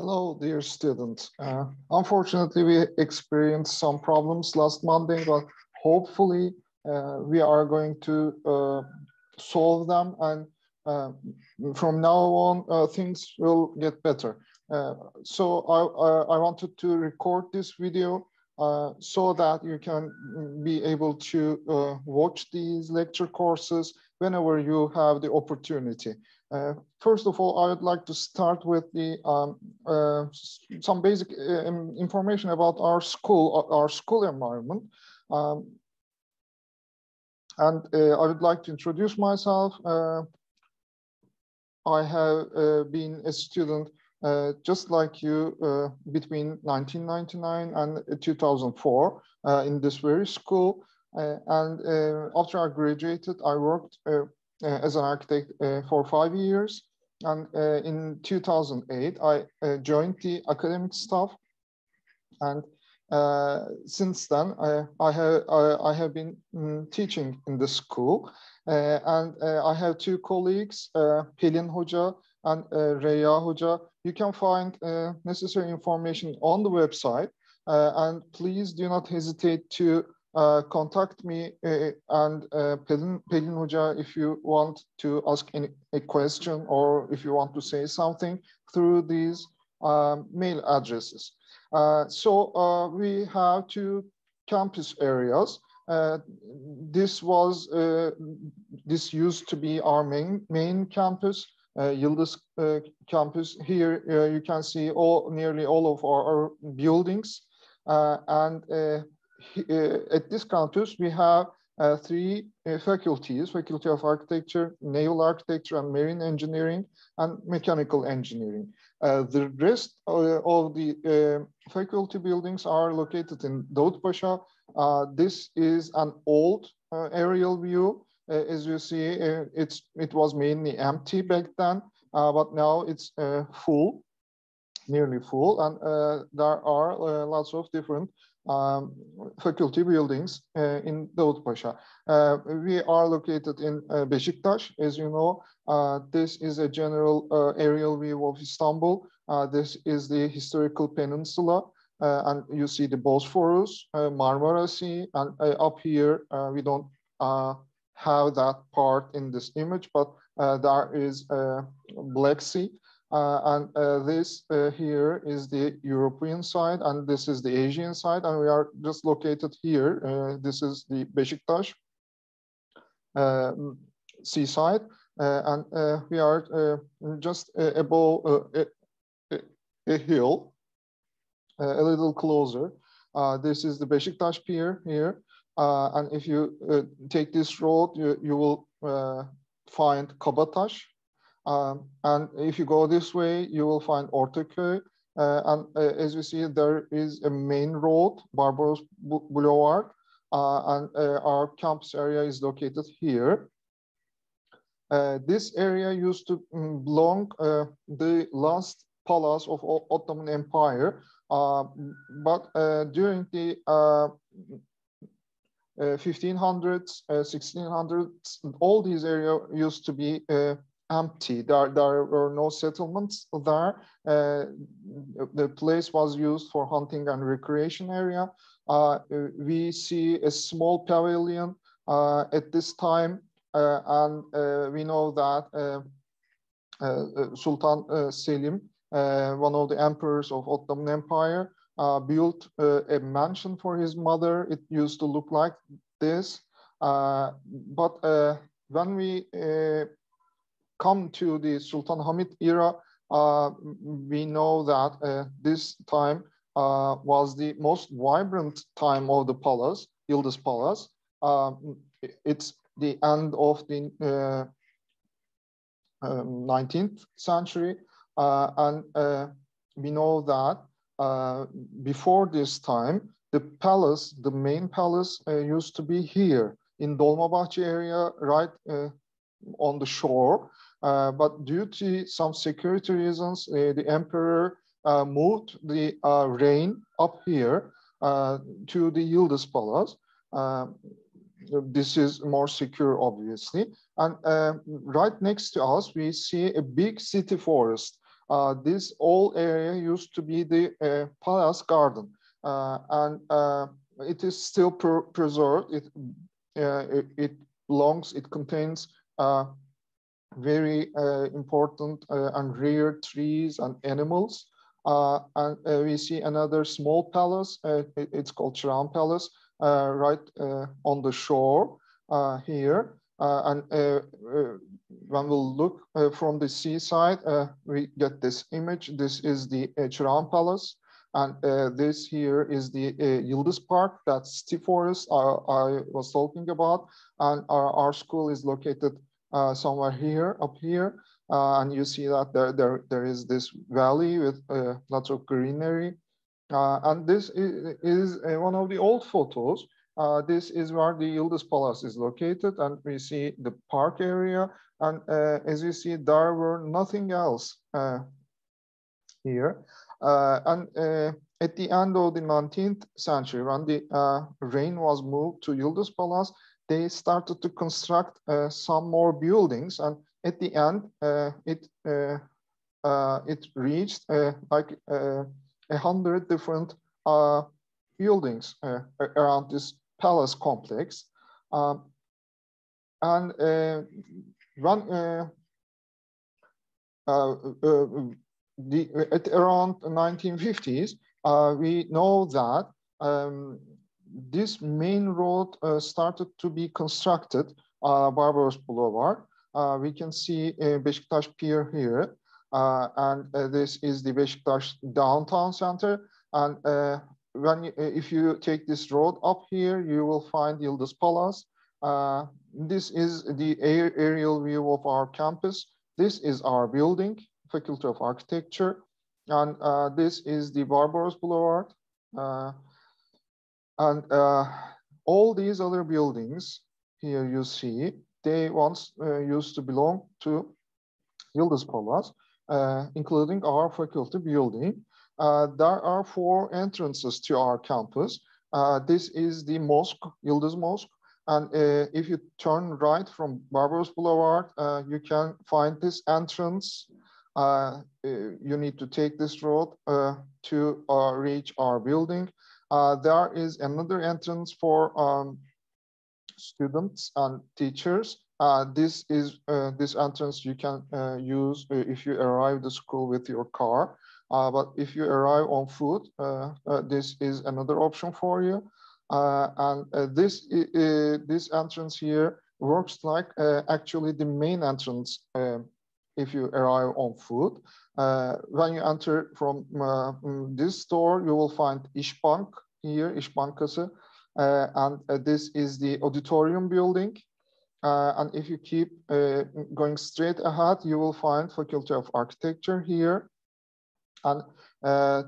Hello, dear students. Unfortunately, we experienced some problems last Monday, but hopefully we are going to solve them, and from now on things will get better. So I wanted to record this video so that you can be able to watch these lecture courses whenever you have the opportunity. First of all, I would like to start with the some basic information about our school environment. And I would like to introduce myself. I have been a student just like you between 1999 and 2004 in this very school. And after I graduated, I worked as an architect for 5 years. And in 2008, I joined the academic staff. And since then, I have been teaching in the school. And I have two colleagues, Pelin Hoca and Reya Hoca. You can find necessary information on the website. And please do not hesitate to contact me and Pelin Hoca if you want to ask a question or if you want to say something through these mail addresses. So we have two campus areas. This used to be our main campus, Yıldız campus. Here you can see nearly all of our buildings, and at this campus we have three faculties: Faculty of Architecture, Naval Architecture and Marine Engineering, and Mechanical Engineering. The rest of the faculty buildings are located in Davutpaşa. This is an old aerial view. As you see, it was mainly empty back then, but now it's full, nearly full, and there are lots of different faculty buildings in Davutpaşa. We are located in Beşiktaş, as you know. This is a general aerial view of Istanbul. This is the historical peninsula, and you see the Bosphorus, Marmara Sea, and up here we don't have that part in this image, but there is Black Sea. And this here is the European side, and this is the Asian side, and we are just located here. This is the Beşiktaş seaside, and we are just above a hill, a little closer. This is the Beşiktaş pier here, and if you take this road, you will find Kabataş. And if you go this way, you will find Ortaköy. And as you see, there is a main road, Barbaros Boulevard, and our campus area is located here. This area used to belong the last palace of Ottoman Empire, but during the 1500s, 1600s, all these areas used to be empty. There were no settlements there. The place was used for hunting and recreation area. We see a small pavilion at this time, and we know that Sultan Selim, one of the emperors of Ottoman Empire, built a mansion for his mother. It used to look like this, but when we come to the Sultan Hamid era, we know that this time was the most vibrant time of the palace, Yıldız Palace. It's the end of the 19th century, and we know that before this time, the palace, the main palace, used to be here in Dolmabahçe area, right on the shore. But due to some security reasons, the emperor moved the reign up here to the Yıldız Palace. This is more secure, obviously. And right next to us, we see a big city forest. This whole area used to be the palace garden, and it is still preserved. It contains very important and rare trees and animals. And we see another small palace. It's called Çırağan Palace, right on the shore here. And when we look from the seaside, we get this image. This is the Çırağan Palace. And this here is the Yıldız Park, that's tea forest I was talking about. And our school is located somewhere here, up here. And you see that there is this valley with lots of greenery. And this is one of the old photos. This is where the Yıldız Palace is located, and we see the park area. And as you see, there were nothing else here. And at the end of the 19th century, when the reign was moved to Yıldız Palace, they started to construct some more buildings, and at the end, it reached like 100 different buildings around this palace complex. And at around 1950s, we know that this main road started to be constructed, Barbaros Boulevard. We can see Beşiktaş Pier here, and this is the Beşiktaş downtown center. And if you take this road up here, you will find Yıldız Palace. This is the aerial view of our campus. This is our building, Faculty of Architecture, and this is the Barbaros Boulevard. And all these other buildings here you see, they once used to belong to Yıldız Palace, including our faculty building. There are 4 entrances to our campus. This is the mosque, Yıldız Mosque. And if you turn right from Barbaros Boulevard, you can find this entrance. You need to take this road to reach our building. There is another entrance for students and teachers. This entrance you can use if you arrive to school with your car. But if you arrive on foot, this is another option for you. And this entrance here works like actually the main entrance if you arrive on foot. When you enter from this store, you will find İşbank here, İş Bankası, and this is the auditorium building. And if you keep going straight ahead, you will find Faculty of Architecture here. And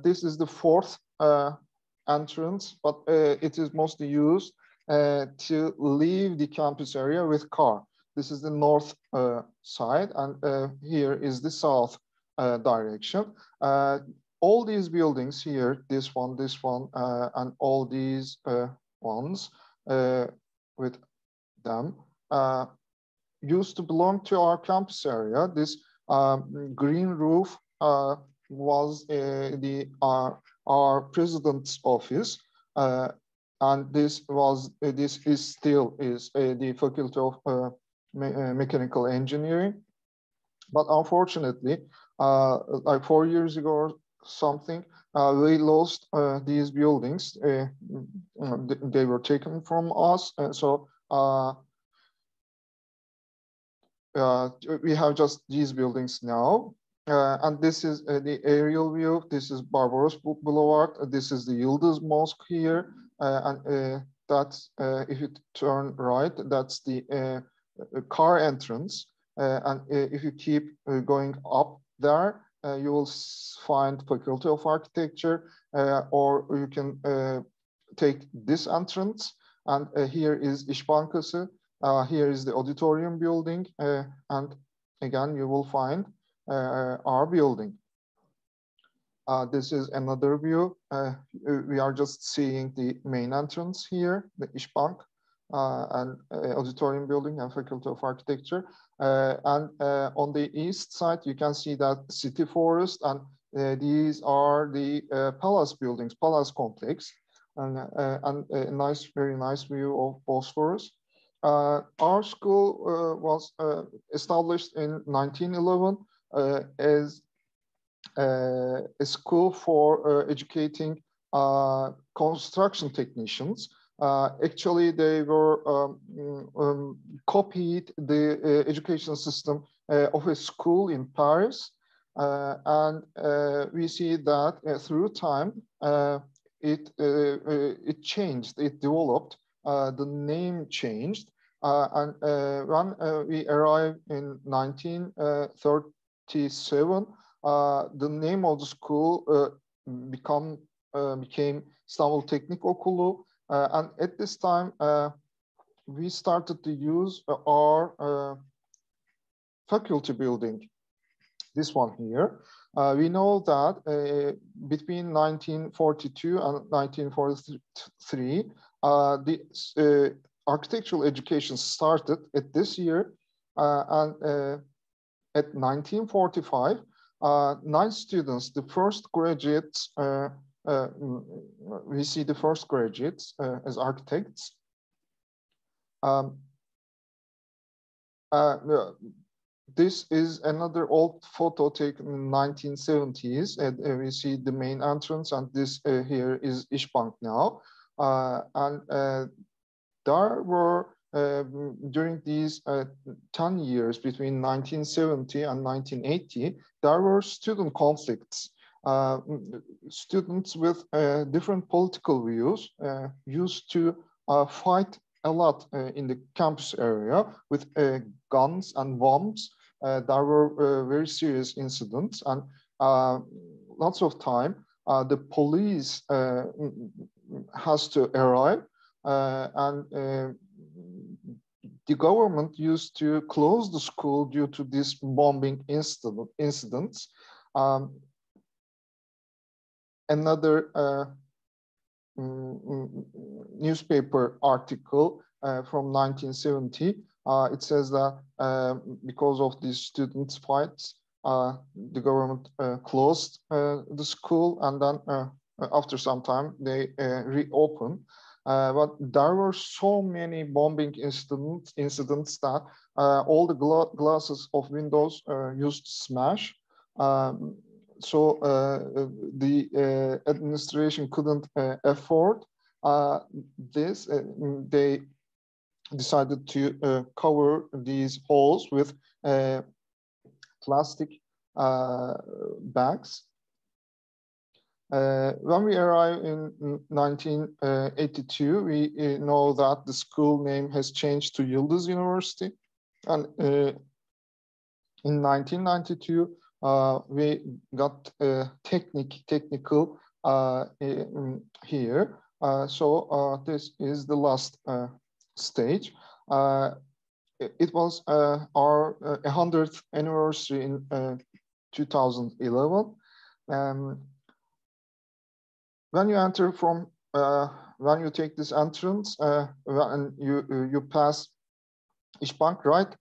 this is the 4th entrance, but it is mostly used to leave the campus area with car. This is the north side, and here is the south direction. All these buildings here, this one, and all these ones with them used to belong to our campus area. This green roof was our president's office, and this is still the Faculty of Mechanical Engineering. But unfortunately, like 4 years ago or something, we lost these buildings. They were taken from us, and so we have just these buildings now. And this is the aerial view. This is Barbaros Boulevard. This is the Yıldız Mosque here. And that's, if you turn right, that's the car entrance. And if you keep going up there, you will find Faculty of Architecture, or you can take this entrance. And here is İş Bankası. Here is the auditorium building. And again, you will find our building. This is another view. We are just seeing the main entrance here, the İş Bank. and auditorium building and Faculty of Architecture. And on the east side, you can see that city forest, and these are the palace buildings, palace complex, and a nice, very nice view of Bosphorus. Our school was established in 1911 as a school for educating construction technicians. Actually, they were copied the education system of a school in Paris. And we see that through time, it changed, it developed, the name changed. And when we arrived in 1937, the name of the school became İstanbul Teknik Okulu. And at this time, we started to use our faculty building, this one here. We know that between 1942 and 1943, the architectural education started at this year. And at 1945, 9 students, the first graduates, we see the first graduates as architects. This is another old photo taken in 1970s, and we see the main entrance, and this here is İşbank now. And there were, during these 10 years between 1970 and 1980, there were student conflicts. Students with different political views used to fight a lot in the campus area with guns and bombs. There were very serious incidents, and lots of time the police has to arrive, and the government used to close the school due to this bombing incidents. Another newspaper article from 1970, it says that because of these students' fights, the government closed the school, and then after some time they reopened. But there were so many bombing incidents that all the glasses of windows used to smash. So the administration couldn't afford this. They decided to cover these holes with plastic bags. When we arrive in 1982, we know that the school name has changed to Yıldız University. And in 1992, we got technical here. So this is the last stage. It was our 100th anniversary in 2011. When you enter from, when you take this entrance, and you pass İşbank, right?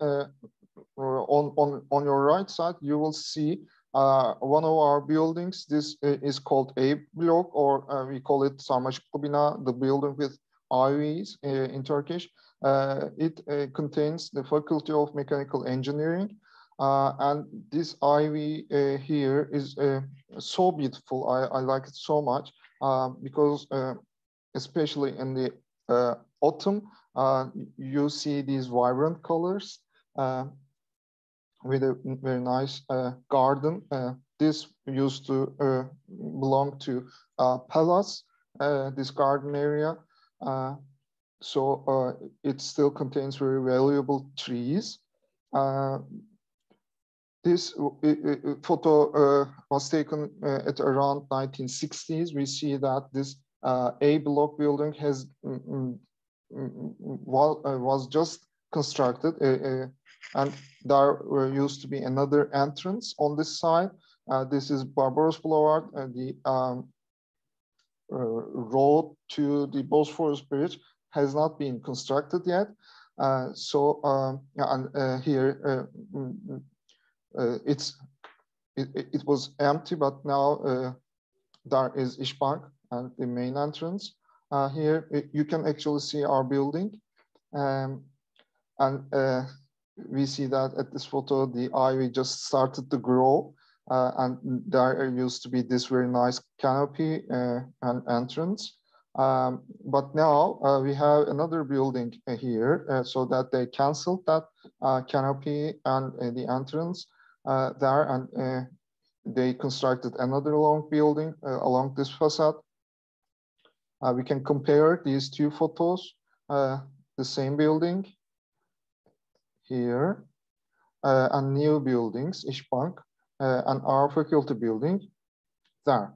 On your right side, you will see one of our buildings. This is called A block, or we call it Sarmaşıklı Bina, the building with IVs in Turkish. It contains the Faculty of Mechanical Engineering. And this IV here is so beautiful. I like it so much because especially in the autumn, you see these vibrant colors with a very nice garden. This used to belong to Palace, this garden area. So it still contains very valuable trees. This photo was taken at around 1960s. We see that this A block building has was just constructed, and there used to be another entrance on this side. This is Barbaros Boulevard, and the road to the Bosphorus Bridge has not been constructed yet. Here it was empty, but now there is İşbank and the main entrance. Here you can actually see our building, and we see that at this photo the ivy just started to grow, and there used to be this very nice canopy and entrance. But now we have another building here, so that they canceled that canopy and the entrance there, and they constructed another long building along this facade. We can compare these two photos, the same building here, and new buildings, İşbank, and our faculty building there.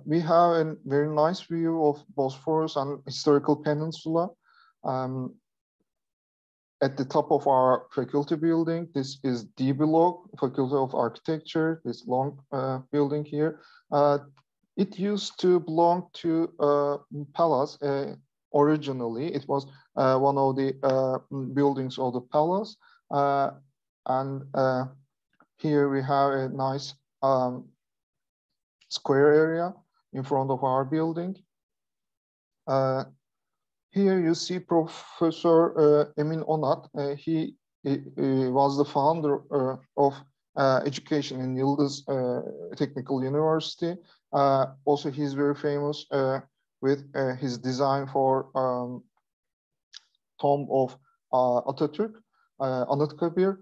We have a very nice view of Bosphorus and historical peninsula. At the top of our faculty building, this is D block, Faculty of Architecture, this long building here. It used to belong to palace. Originally, it was one of the buildings of the palace. And here we have a nice square area in front of our building. Here you see Professor Emin Onat. He was the founder of education in Yıldız Technical University. Also, he's very famous with his design for tomb of Atatürk, Anıtkabir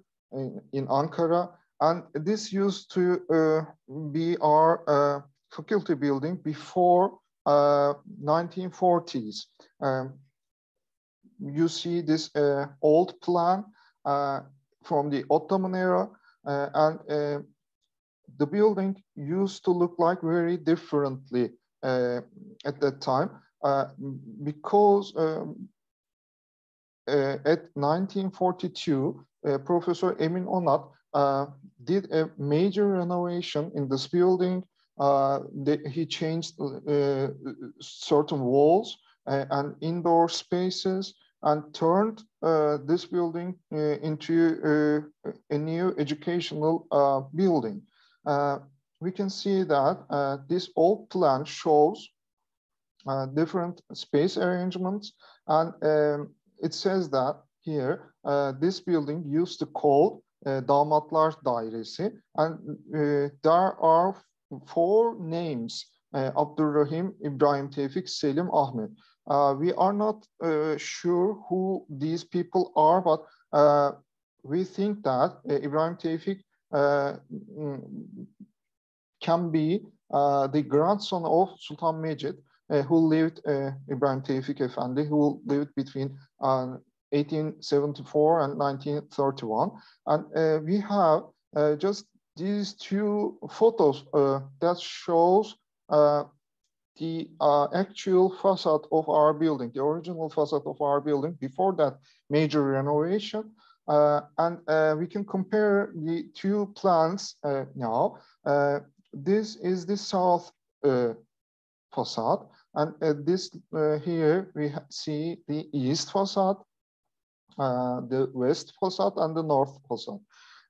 in Ankara. And this used to be our faculty building before 1940s. You see this old plan from the Ottoman era, and the building used to look like very differently at that time, because at 1942, Professor Emin Onat did a major renovation in this building. He changed certain walls and indoor spaces and turned this building into a new educational building. We can see that this old plan shows different space arrangements, and it says that here this building used to call Damatlar Dairesi, and there are 4 names: Abdurrahim, Ibrahim Tevfik, Selim, Ahmet. We are not sure who these people are, but we think that Ibrahim Tevfik can be the grandson of Sultan Mecid, who lived, Ibrahim Tevfik Efendi, who lived between 1874 and 1931. And we have just these 2 photos that shows the actual facade of our building, the original facade of our building before that major renovation. And we can compare the 2 plans now. This is the south facade, and this here we see the east facade, the west facade, and the north facade.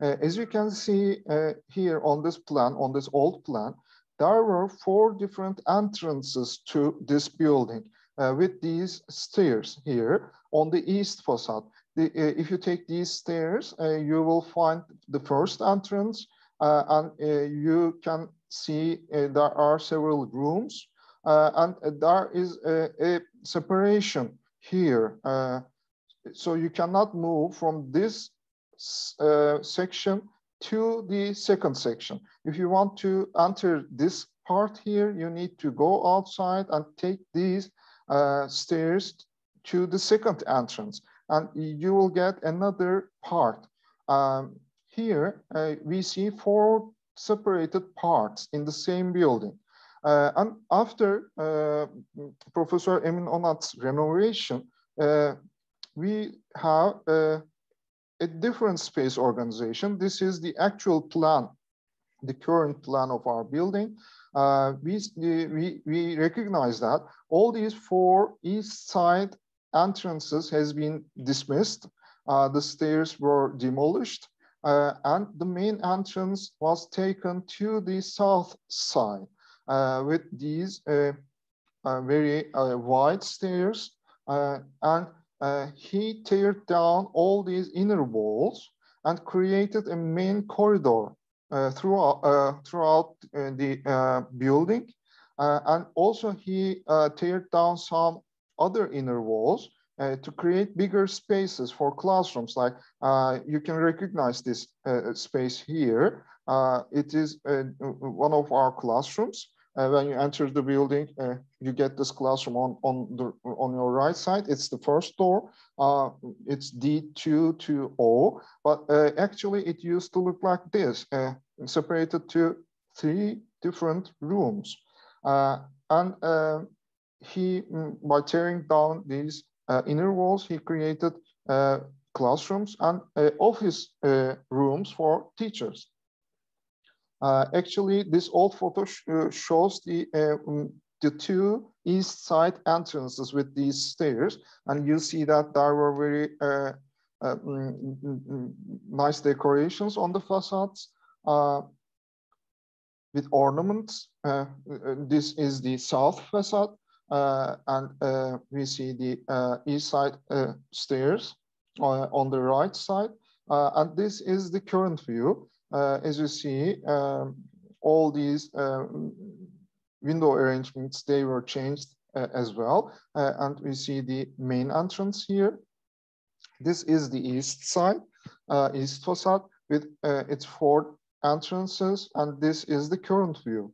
As you can see here on this plan, on this old plan, there were 4 different entrances to this building with these stairs here on the east facade. If you take these stairs, you will find the first entrance, and you can see there are several rooms, and there is a separation here. So you cannot move from this section to the second section. If you want to enter this part here, you need to go outside and take these stairs to the second entrance, and you will get another part. Here we see 4 separated parts in the same building. And after Professor Emin Onat's renovation, we have a different space organization. This is the actual plan, the current plan of our building. We recognize that all these 4 east side entrances has been dismissed. The stairs were demolished, and the main entrance was taken to the south side with these very wide stairs, and he teared down all these inner walls and created a main corridor throughout the building. And also he teared down some other inner walls to create bigger spaces for classrooms. Like you can recognize this space here. It is one of our classrooms. When you enter the building, you get this classroom on your right side. It's the first door. It's D220, but actually it used to look like this, separated to 3 different rooms. And he, by tearing down these inner walls, he created classrooms and office rooms for teachers. Actually, this old photo shows the 2 east side entrances with these stairs, and you see that there were very nice decorations on the facades with ornaments. This is the south facade, and we see the east side stairs on the right side, and this is the current view. As you see, all these window arrangements, they were changed as well. And we see the main entrance here. This is the east side, east facade with its 4 entrances, and this is the current view.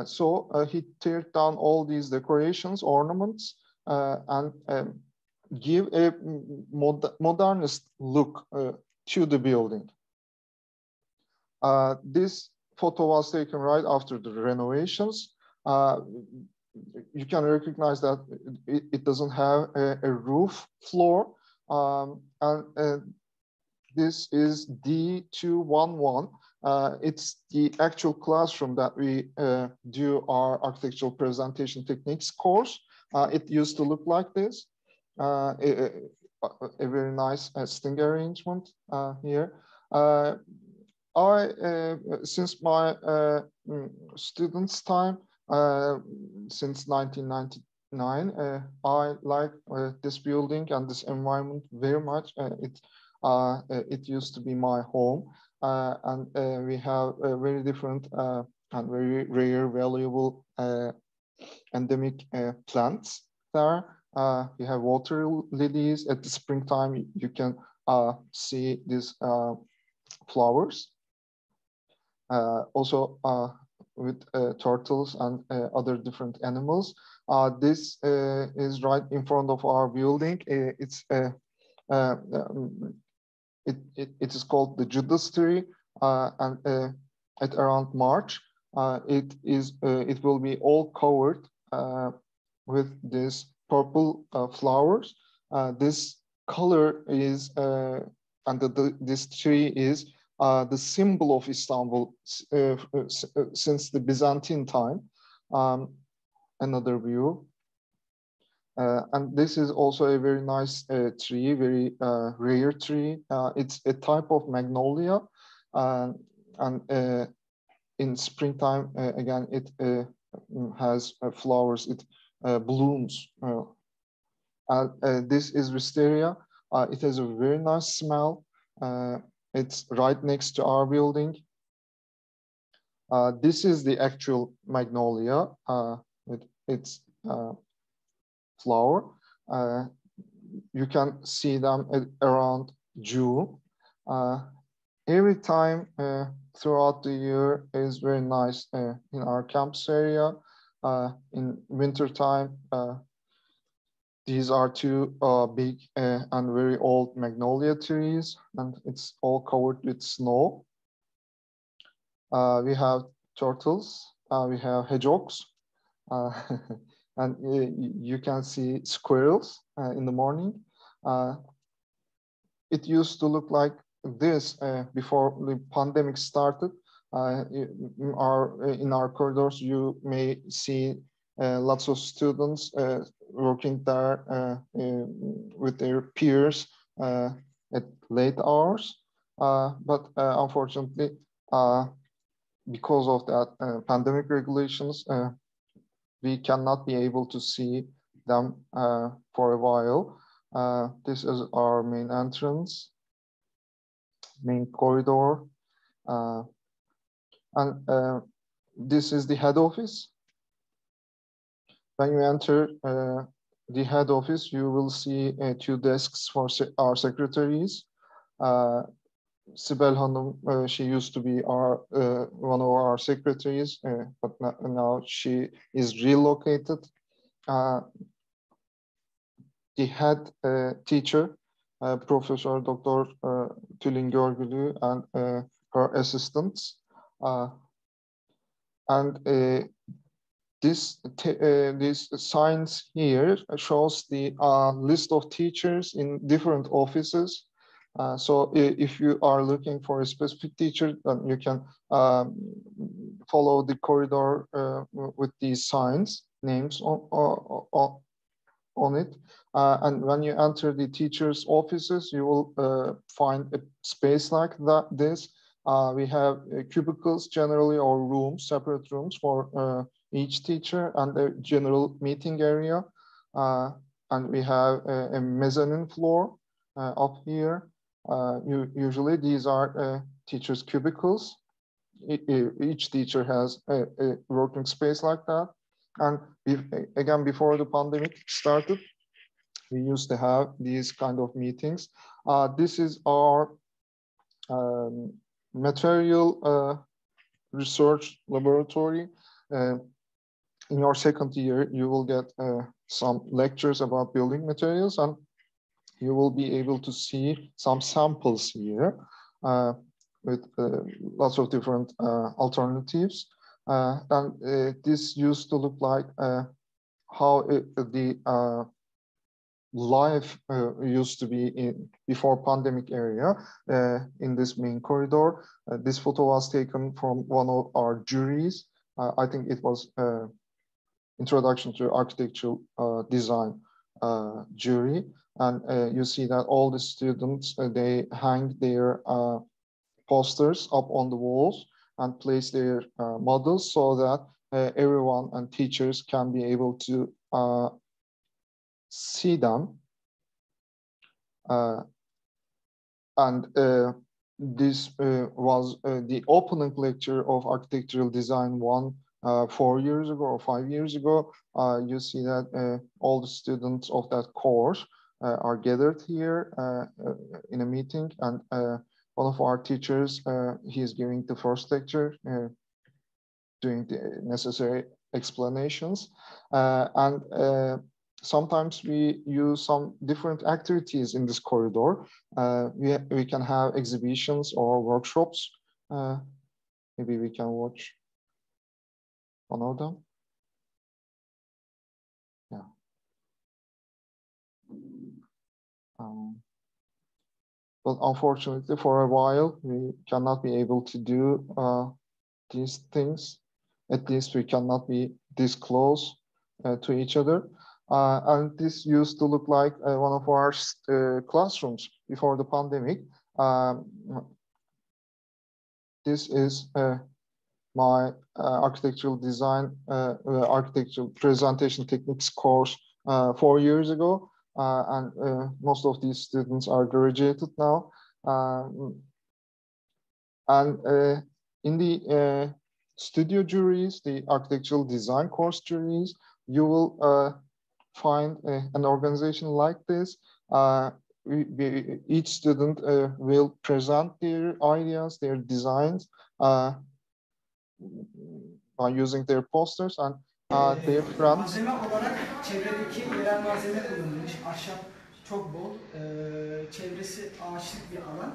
So he teared down all these decorations, ornaments, and give a modernist look to the building. This photo was taken right after the renovations. You can recognize that it doesn't have a roof floor. And this is D211. It's the actual classroom that we do our architectural presentation techniques course. It used to look like this. A very nice sting arrangement here. Since my students' time, since 1999, I like this building and this environment very much. It used to be my home, and we have very different and very rare, valuable endemic plants there. We have water lilies. At the springtime, you can see these flowers. Also with turtles and other different animals. This is right in front of our building. It is called the Judas tree, and at around March, it will be all covered with these purple flowers. This color is, and this tree is the symbol of Istanbul since the Byzantine time. Another view. And this is also a very nice tree, very rare tree. It's a type of magnolia. And in springtime, again, it has flowers, it blooms. This is wisteria. It has a very nice smell. It's right next to our building. This is the actual magnolia with its flower. You can see them around June. Every time throughout the year is very nice in our campus area. In winter time, these are 2 big and very old magnolia trees, and it's all covered with snow. We have turtles, we have hedgehogs, and you can see squirrels in the morning. It used to look like this before the pandemic started. In our corridors, you may see lots of students working there with their peers at late hours. But unfortunately, because of that pandemic regulations, we cannot be able to see them for a while. This is our main entrance, main corridor. And this is the head office. When you enter the head office, you will see 2 desks for our secretaries. Sibel Hanım, she used to be our one of our secretaries, but now she is relocated. The head teacher, Professor Dr. Tülin Görgülü, and her assistants. This signs here shows the list of teachers in different offices. So if you are looking for a specific teacher, then you can follow the corridor with these signs, names on it. And when you enter the teachers' offices, you will find a space like this. We have cubicles generally, or rooms, separate rooms for each teacher, and a general meeting area. And we have a mezzanine floor up here. Usually these are teachers' cubicles. Each teacher has a working space like that. And again, before the pandemic started, we used to have these kind of meetings. This is our material research laboratory. In your second year, you will get some lectures about building materials, and you will be able to see some samples here with lots of different alternatives. And this used to look like how the life used to be before pandemic area in this main corridor. This photo was taken from one of our juries. I think it was Introduction to Architectural Design jury. And you see that all the students, they hang their posters up on the walls and place their models so that everyone and teachers can be able to see them. And this was the opening lecture of Architectural Design 1 4 years ago or 5 years ago. You see that all the students of that course are gathered here in a meeting, and one of our teachers, he is giving the first lecture, doing the necessary explanations. And sometimes we use some different activities in this corridor. We can have exhibitions or workshops. Maybe we can watch one of them. Yeah. But unfortunately, for a while, we cannot be able to do these things. At least we cannot be this close to each other. And this used to look like one of our classrooms before the pandemic. This is my architectural design, architectural presentation techniques course 4 years ago. And most of these students are graduated now. And in the studio juries, the architectural design course juries, you will find an organization like this. Each student will present their ideas, their designs by using their posters, and their friends. Malzeme olarak çevredeki yerel malzeme kullanılmış. Ahşap çok bol. Çevresi ağaçlık bir alan.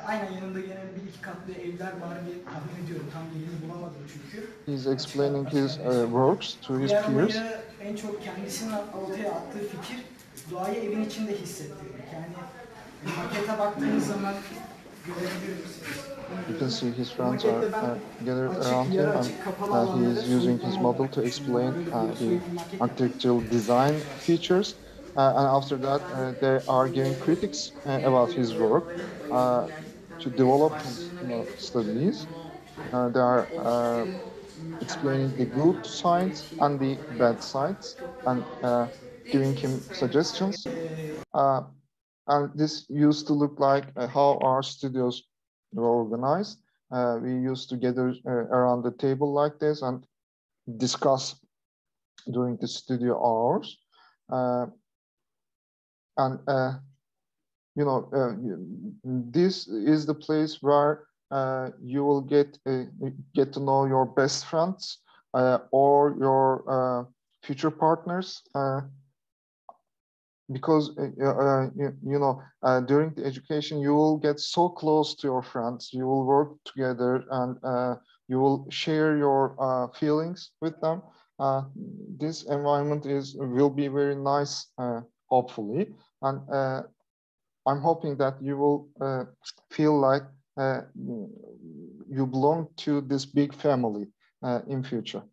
Aynen yanında gene bir iki katlı evler var diye tahmin ediyorum. Tam yerini bulamadım çünkü. He's explaining his works to his peers. En çok kendisinin ortaya attığı fikir doğayı evin içinde hissettirmek. Yani makete baktığınız zaman You can see his friends are Makette ben gathered açık, around yarı him, and açık, kapalı he alanları is using his soyutlama model olarak to düşünüyorum. explain Öyle bir the maket yapıyorum. architectural design features. And after that, they are giving critics about his work to develop his studies. They are explaining the good sides and the bad sides, and giving him suggestions. And this used to look like how our studios were organized. We used to gather around the table like this and discuss during the studio hours. And this is the place where you will get to know your best friends or your future partners, because during the education you will get so close to your friends, you will work together, and you will share your feelings with them. This environment will be very nice, hopefully, and I'm hoping that you will feel like you belong to this big family in future.